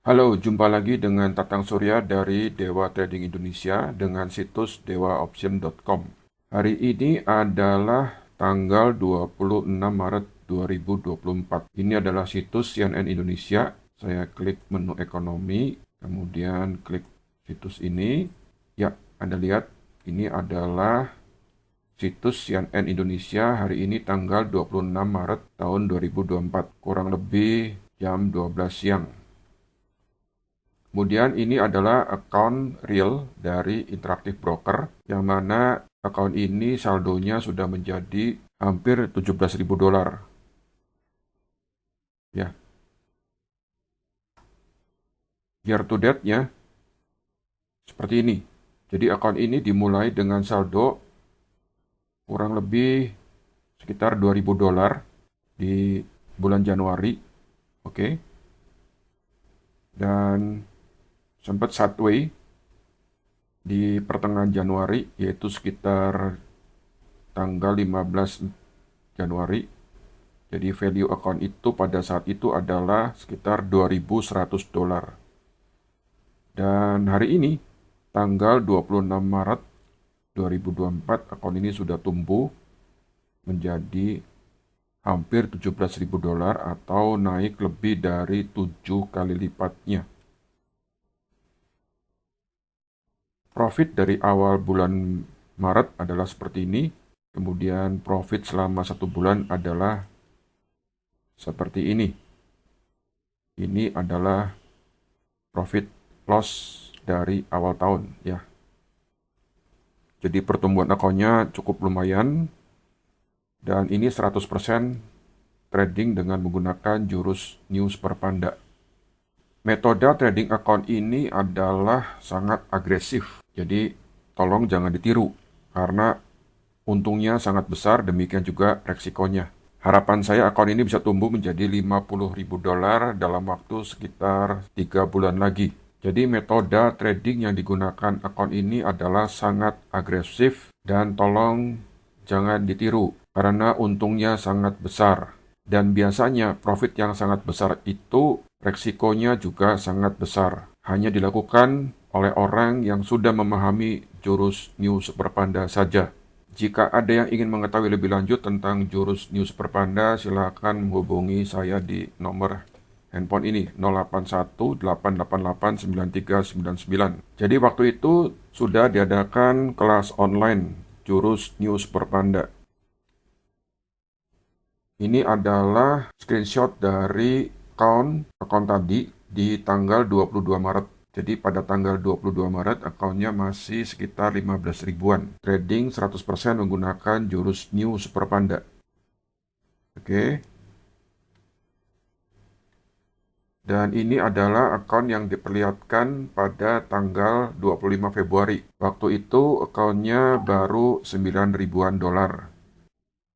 Halo, jumpa lagi dengan Tatang Surya dari Dewa Trading Indonesia dengan situs dewaoption.com. Hari ini adalah tanggal 26 Maret 2024. Ini adalah situs CNN Indonesia. Saya klik menu ekonomi, kemudian klik situs ini. Ya, Anda lihat ini adalah situs CNN Indonesia hari ini tanggal 26 Maret tahun 2024, kurang lebih jam 12 siang. Kemudian ini adalah account real dari Interactive Broker, yang mana account ini saldonya sudah menjadi hampir 17.000 dolar. Ya, year to date-nya seperti ini. Jadi account ini dimulai dengan saldo kurang lebih sekitar 2.000 dolar di bulan Januari. Oke. Dan sempat sideways di pertengahan Januari, yaitu sekitar tanggal 15 Januari. Jadi value account itu pada saat itu adalah sekitar 2.100 dolar. Dan hari ini, tanggal 26 Maret 2024, account ini sudah tumbuh menjadi hampir 17.000 dolar atau naik lebih dari 7 kali lipatnya. Profit dari awal bulan Maret adalah seperti ini, kemudian profit selama 1 bulan adalah seperti ini. Ini adalah profit loss dari awal tahun, ya. Jadi pertumbuhan akunnya cukup lumayan, dan ini 100% trading dengan menggunakan jurus News per Panda. Metode trading account ini adalah sangat agresif, jadi tolong jangan ditiru, karena untungnya sangat besar, demikian juga resikonya. Harapan saya account ini bisa tumbuh menjadi 50.000 dolar dalam waktu sekitar 3 bulan lagi. Jadi metode trading yang digunakan account ini adalah sangat agresif dan tolong jangan ditiru, karena untungnya sangat besar. Dan biasanya profit yang sangat besar itu resikonya juga sangat besar. Hanya dilakukan oleh orang yang sudah memahami jurus News per Panda saja. Jika ada yang ingin mengetahui lebih lanjut tentang jurus News per Panda, silakan menghubungi saya di nomor handphone ini 081-888-9399. Jadi waktu itu sudah diadakan kelas online jurus News per Panda. Ini adalah screenshot dari account tadi di tanggal 22 Maret. Jadi pada tanggal 22 Maret akunnya masih sekitar 15 ribuan. Trading 100% menggunakan jurus News per Panda. Oke. Dan ini adalah akun yang diperlihatkan pada tanggal 25 Februari. Waktu itu akunnya baru 9 ribuan dolar.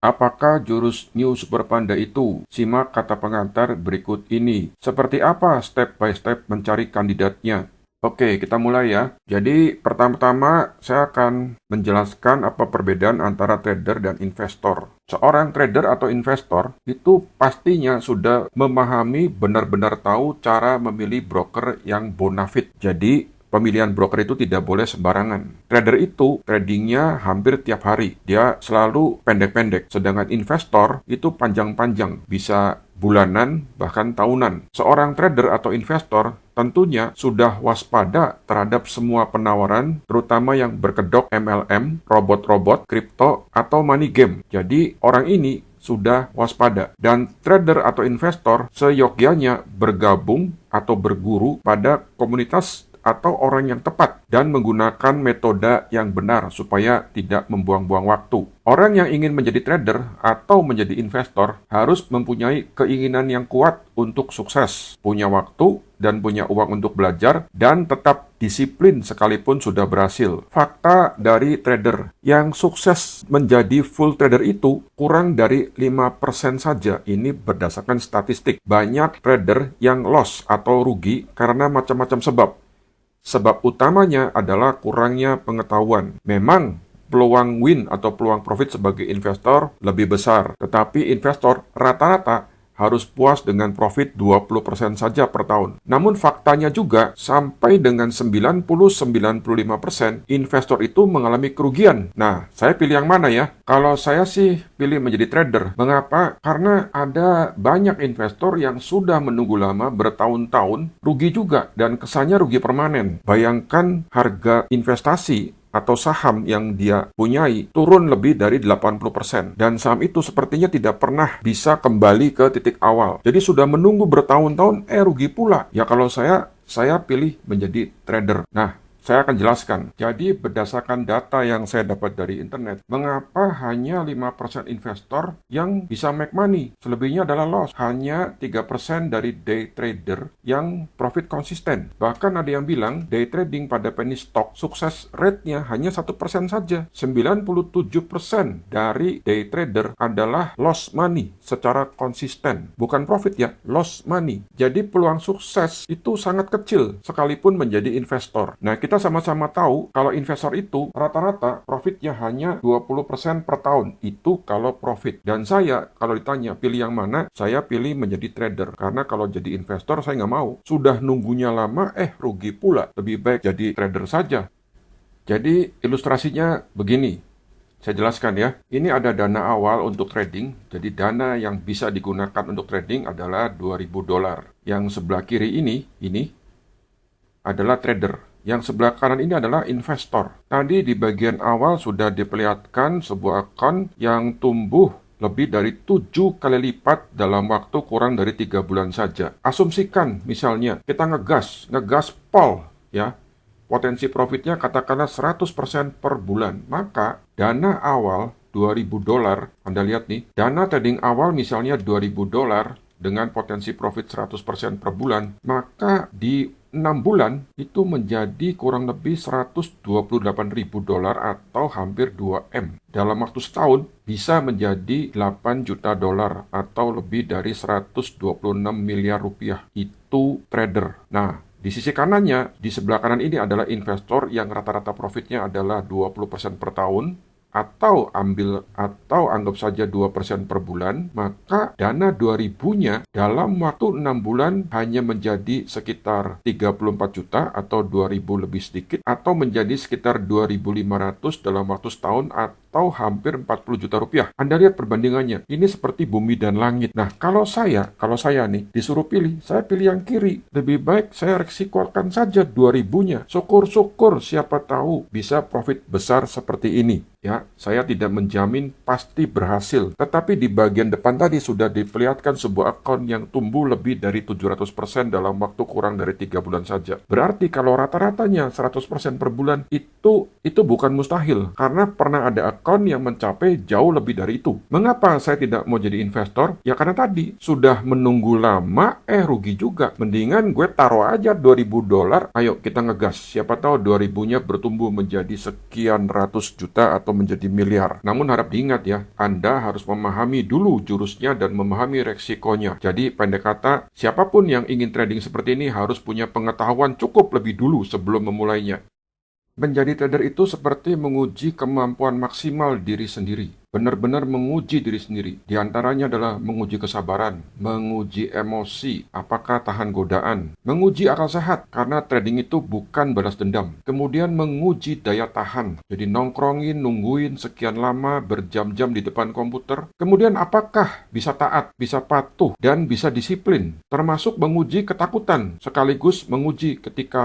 Apakah jurus News per Panda itu? Simak kata pengantar berikut ini. Seperti apa step by step mencari kandidatnya? Oke, kita mulai ya. Jadi, pertama-tama saya akan menjelaskan apa perbedaan antara trader dan investor. Seorang trader atau investor itu pastinya sudah memahami, benar-benar tahu cara memilih broker yang bonafit. Jadi, pemilihan broker itu tidak boleh sembarangan. Trader itu tradingnya hampir tiap hari. Dia selalu pendek-pendek. Sedangkan investor itu panjang-panjang. Bisa bulanan, bahkan tahunan. Seorang trader atau investor tentunya sudah waspada terhadap semua penawaran, terutama yang berkedok MLM, robot-robot, kripto, atau money game. Jadi, orang ini sudah waspada. Dan trader atau investor seyogyanya bergabung atau berguru pada komunitas atau orang yang tepat dan menggunakan metode yang benar supaya tidak membuang-buang waktu. Orang yang ingin menjadi trader atau menjadi investor harus mempunyai keinginan yang kuat untuk sukses, punya waktu dan punya uang untuk belajar, dan tetap disiplin sekalipun sudah berhasil. Fakta dari trader yang sukses menjadi full trader itu kurang dari 5% saja. Ini berdasarkan statistik. Banyak trader yang loss atau rugi karena macam-macam sebab. Sebab utamanya adalah kurangnya pengetahuan. Memang peluang win atau peluang profit sebagai investor lebih besar, tetapi investor rata-rata harus puas dengan profit 20% saja per tahun. Namun faktanya juga, sampai dengan 90-95% investor itu mengalami kerugian. Nah, saya pilih yang mana ya? Kalau saya sih pilih menjadi trader. Mengapa? Karena ada banyak investor yang sudah menunggu lama bertahun-tahun, rugi juga, dan kesannya rugi permanen. Bayangkan harga investasi atau saham yang dia punyai turun lebih dari 80%. Dan saham itu sepertinya tidak pernah bisa kembali ke titik awal. Jadi sudah menunggu bertahun-tahun, rugi pula. Ya kalau saya pilih menjadi trader. Nah, saya akan jelaskan. Jadi berdasarkan data yang saya dapat dari internet, mengapa hanya 5% investor yang bisa make money? Selebihnya adalah loss. Hanya 3% dari day trader yang profit konsisten. Bahkan ada yang bilang day trading pada penny stock sukses rate-nya hanya 1% saja. 97% dari day trader adalah loss money secara konsisten. Bukan profit ya, loss money. Jadi peluang sukses itu sangat kecil sekalipun menjadi investor. Nah, kita sama-sama tahu kalau investor itu rata-rata profitnya hanya 20% per tahun. Itu kalau profit. Dan saya kalau ditanya pilih yang mana, saya pilih menjadi trader. Karena kalau jadi investor saya nggak mau. Sudah nunggunya lama, rugi pula. Lebih baik jadi trader saja. Jadi ilustrasinya begini. Saya jelaskan ya. Ini ada dana awal untuk trading. Jadi dana yang bisa digunakan untuk trading adalah $2.000. Yang sebelah kiri ini adalah trader. Yang sebelah kanan ini adalah investor. Tadi di bagian awal sudah diperlihatkan sebuah akun yang tumbuh lebih dari 7 kali lipat dalam waktu kurang dari 3 bulan saja. Asumsikan misalnya kita ngegas pol ya. Potensi profitnya katakanlah 100% per bulan. Maka dana awal $2.000, Anda lihat nih, dana trading awal misalnya $2.000 dengan potensi profit 100% per bulan, maka di 6 bulan itu menjadi kurang lebih $128.000 atau hampir 2M. Dalam waktu setahun bisa menjadi $8 juta atau lebih dari 126 miliar rupiah. Itu trader. Nah, di sisi kanannya, di sebelah kanan ini adalah investor yang rata-rata profitnya adalah 20% per tahun, atau anggap saja 2% per bulan, maka dana 2.000-nya dalam waktu 6 bulan hanya menjadi sekitar 34 juta atau 2.000 lebih sedikit, atau menjadi sekitar 2.500 dalam waktu setahun atau hampir 40 juta rupiah. Anda lihat perbandingannya, ini seperti bumi dan langit. Nah, kalau saya nih disuruh pilih, saya pilih yang kiri. Lebih baik saya resikokan saja 2.000-nya. Syukur-syukur siapa tahu bisa profit besar seperti ini. Ya, saya tidak menjamin pasti berhasil. Tetapi di bagian depan tadi sudah diperlihatkan sebuah akun yang tumbuh lebih dari 700% dalam waktu kurang dari 3 bulan saja. Berarti kalau rata-ratanya 100% per bulan, itu bukan mustahil. Karena pernah ada akun yang mencapai jauh lebih dari itu. Mengapa saya tidak mau jadi investor? Ya karena tadi, sudah menunggu lama, rugi juga. Mendingan gue taruh aja $2.000, ayo kita ngegas. Siapa tahu 2.000-nya bertumbuh menjadi sekian ratus juta atau menjadi miliar. Namun harap diingat ya, Anda harus memahami dulu jurusnya dan memahami resikonya. Jadi pendek kata, siapapun yang ingin trading seperti ini harus punya pengetahuan cukup lebih dulu sebelum memulainya. Menjadi trader itu seperti menguji kemampuan maksimal diri sendiri. Benar-benar menguji diri sendiri. Di antaranya adalah menguji kesabaran, menguji emosi, apakah tahan godaan, menguji akal sehat, karena trading itu bukan balas dendam. Kemudian menguji daya tahan, jadi nongkrongin, nungguin sekian lama, berjam-jam di depan komputer. Kemudian apakah bisa taat, bisa patuh, dan bisa disiplin. Termasuk menguji ketakutan, sekaligus menguji ketika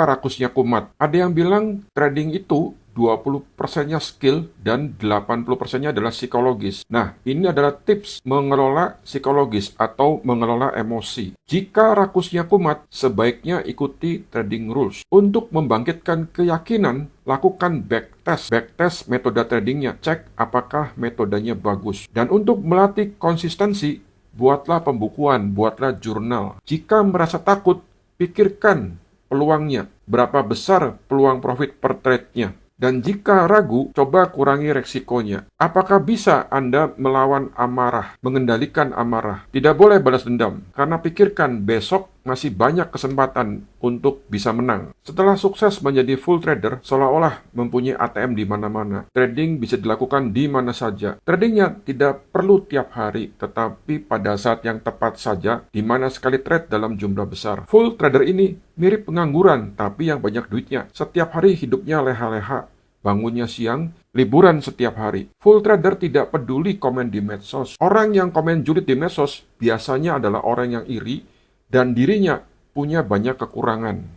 rakusnya kumat. Ada yang bilang trading itu 20%-nya skill dan 80%-nya adalah psikologis. Nah, ini adalah tips mengelola psikologis atau mengelola emosi. Jika rakusnya kumat, sebaiknya ikuti trading rules. Untuk membangkitkan keyakinan, lakukan backtest. Backtest metode tradingnya, cek apakah metodenya bagus. Dan untuk melatih konsistensi, buatlah pembukuan, buatlah jurnal. Jika merasa takut, pikirkan peluangnya. Berapa besar peluang profit per trade-nya. Dan jika ragu, coba kurangi resikonya. Apakah bisa Anda melawan amarah, mengendalikan amarah? Tidak boleh balas dendam, karena pikirkan besok masih banyak kesempatan untuk bisa menang. Setelah sukses menjadi full trader, seolah-olah mempunyai ATM di mana-mana. Trading bisa dilakukan di mana saja. Tradingnya tidak perlu tiap hari, tetapi pada saat yang tepat saja, di mana sekali trade dalam jumlah besar. Full trader ini mirip pengangguran, tapi yang banyak duitnya. Setiap hari hidupnya leha-leha. Bangunnya siang, liburan setiap hari. Full trader tidak peduli komen di medsos. Orang yang komen julid di medsos biasanya adalah orang yang iri dan dirinya punya banyak kekurangan.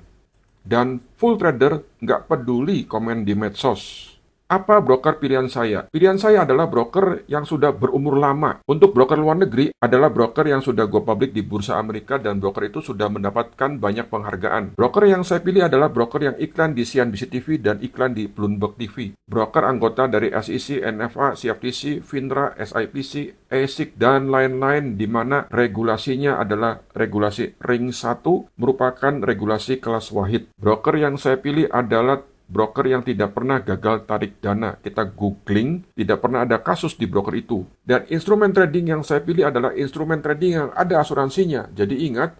Dan full trader nggak peduli komen di medsos. Apa broker pilihan saya? Pilihan saya adalah broker yang sudah berumur lama. Untuk broker luar negeri adalah broker yang sudah go public di Bursa Amerika dan broker itu sudah mendapatkan banyak penghargaan. Broker yang saya pilih adalah broker yang iklan di CNBC TV dan iklan di Bloomberg TV. Broker anggota dari SEC, NFA, CFTC, FINRA, SIPC, ASIC, dan lain-lain di mana regulasinya adalah regulasi Ring 1 merupakan regulasi kelas wahid. Broker yang saya pilih adalah broker yang tidak pernah gagal tarik dana. Kita googling, tidak pernah ada kasus di broker itu. Dan instrumen trading yang saya pilih adalah instrumen trading yang ada asuransinya. Jadi ingat,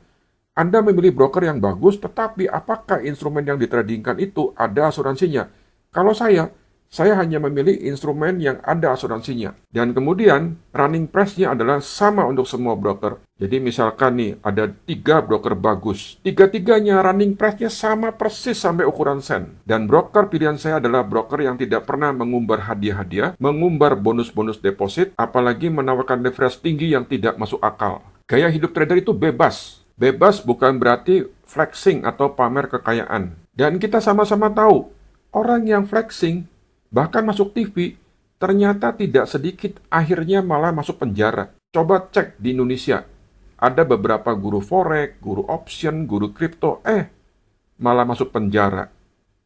Anda memilih broker yang bagus, tetapi apakah instrumen yang ditradingkan itu ada asuransinya? Kalau saya hanya memilih instrumen yang ada asuransinya. Dan kemudian, running price-nya adalah sama untuk semua broker. Jadi misalkan nih, ada 3 broker bagus. Tiga-tiganya running price-nya sama persis sampai ukuran sen. Dan broker pilihan saya adalah broker yang tidak pernah mengumbar hadiah-hadiah, mengumbar bonus-bonus deposit, apalagi menawarkan leverage tinggi yang tidak masuk akal. Gaya hidup trader itu bebas. Bebas bukan berarti flexing atau pamer kekayaan. Dan kita sama-sama tahu, orang yang flexing bahkan masuk TV, ternyata tidak sedikit akhirnya malah masuk penjara. Coba cek di Indonesia, ada beberapa guru forex, guru option, guru kripto, malah masuk penjara.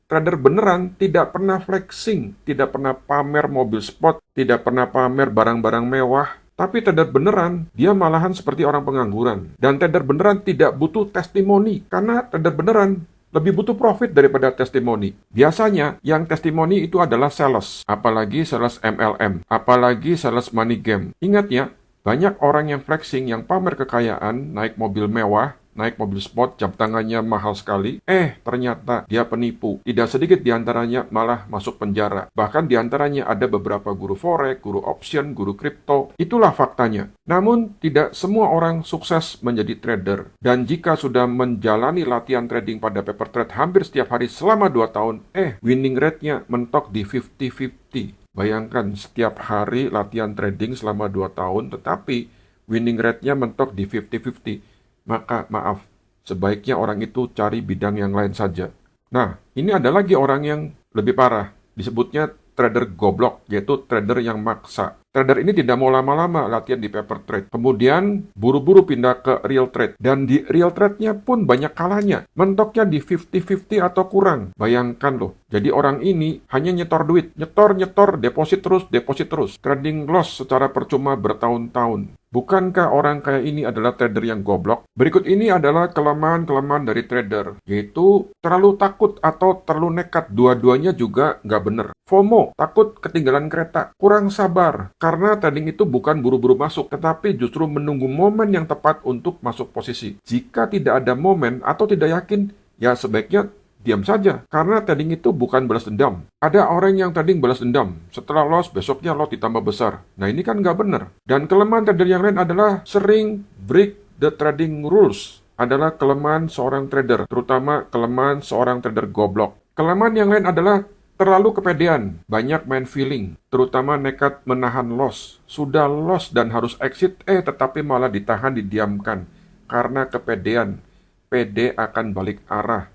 Trader beneran tidak pernah flexing, tidak pernah pamer mobil sport, tidak pernah pamer barang-barang mewah, tapi trader beneran, dia malahan seperti orang pengangguran. Dan trader beneran tidak butuh testimoni, karena trader beneran lebih butuh profit daripada testimoni. Biasanya, yang testimoni itu adalah sales. Apalagi sales MLM. Apalagi sales money game. Ingat ya, banyak orang yang flexing, yang pamer kekayaan, naik mobil mewah, naik mobil sport, jam tangannya mahal sekali. Ternyata dia penipu. Tidak sedikit diantaranya malah masuk penjara. Bahkan diantaranya ada beberapa guru forex, guru option, guru kripto. Itulah faktanya. Namun, tidak semua orang sukses menjadi trader. Dan jika sudah menjalani latihan trading pada paper trade hampir setiap hari selama 2 tahun, winning rate-nya mentok di 50-50. Bayangkan, setiap hari latihan trading selama 2 tahun, tetapi winning rate-nya mentok di 50-50. Maka maaf, sebaiknya orang itu cari bidang yang lain saja. Nah, ini ada lagi orang yang lebih parah. Disebutnya trader goblok, yaitu trader yang maksa. Trader ini tidak mau lama-lama latihan di paper trade. Kemudian buru-buru pindah ke real trade. Dan di real trade-nya pun banyak kalahnya. Mentoknya di 50-50 atau kurang. Bayangkan loh. Jadi orang ini hanya nyetor duit. Nyetor, deposit terus. Trading loss secara percuma bertahun-tahun. Bukankah orang kayak ini adalah trader yang goblok? Berikut ini adalah kelemahan-kelemahan dari trader. Yaitu terlalu takut atau terlalu nekat. Dua-duanya juga nggak bener. FOMO, takut ketinggalan kereta. Kurang sabar. Karena trading itu bukan buru-buru masuk, tetapi justru menunggu momen yang tepat untuk masuk posisi. Jika tidak ada momen atau tidak yakin, ya sebaiknya diam saja. Karena trading itu bukan balas dendam. Ada orang yang trading balas dendam. Setelah loss, besoknya loss ditambah besar. Nah ini kan nggak benar. Dan kelemahan trader yang lain adalah sering break the trading rules. Adalah kelemahan seorang trader, terutama kelemahan seorang trader goblok. Kelemahan yang lain adalah terlalu kepedean, banyak main feeling, terutama nekat menahan loss. Sudah loss dan harus exit, tetapi malah ditahan, didiamkan. Karena kepedean, pede akan balik arah.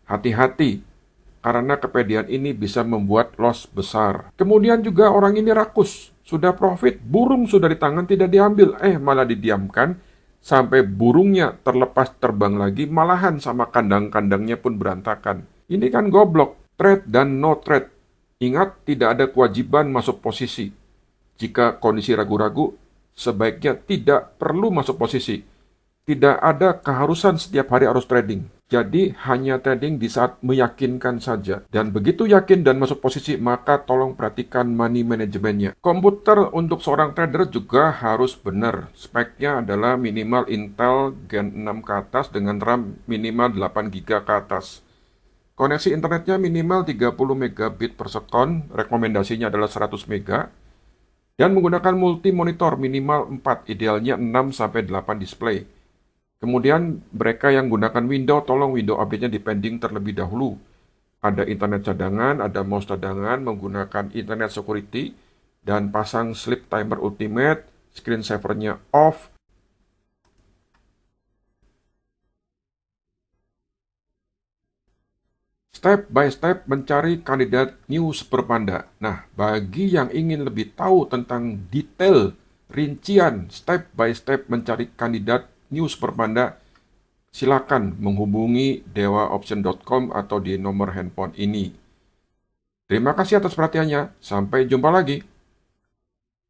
Hati-hati, karena kepedean ini bisa membuat loss besar. Kemudian juga orang ini rakus, sudah profit, burung sudah di tangan tidak diambil, malah didiamkan, sampai burungnya terlepas terbang lagi, malahan sama kandang-kandangnya pun berantakan. Ini kan goblok. Trade dan no trade. Ingat, tidak ada kewajiban masuk posisi. Jika kondisi ragu-ragu, sebaiknya tidak perlu masuk posisi. Tidak ada keharusan setiap hari harus trading. Jadi hanya trading di saat meyakinkan saja. Dan begitu yakin dan masuk posisi, maka tolong perhatikan money manajemennya. Komputer untuk seorang trader juga harus benar. Speknya adalah minimal Intel Gen 6 ke atas dengan RAM minimal 8 GB ke atas. Koneksi internetnya minimal 30 megabit per second, rekomendasinya adalah 100 mega. Dan menggunakan multi monitor minimal 4, idealnya 6-8 display. Kemudian mereka yang gunakan Windows, tolong window update-nya dipending terlebih dahulu. Ada internet cadangan, ada mouse cadangan, menggunakan internet security, dan pasang sleep timer ultimate, screensaver-nya off. Step by step mencari kandidat new Super Panda. Nah, bagi yang ingin lebih tahu tentang detail, rincian, step by step mencari kandidat new Super Panda, silakan menghubungi dewaoption.com atau di nomor handphone ini. Terima kasih atas perhatiannya. Sampai jumpa lagi.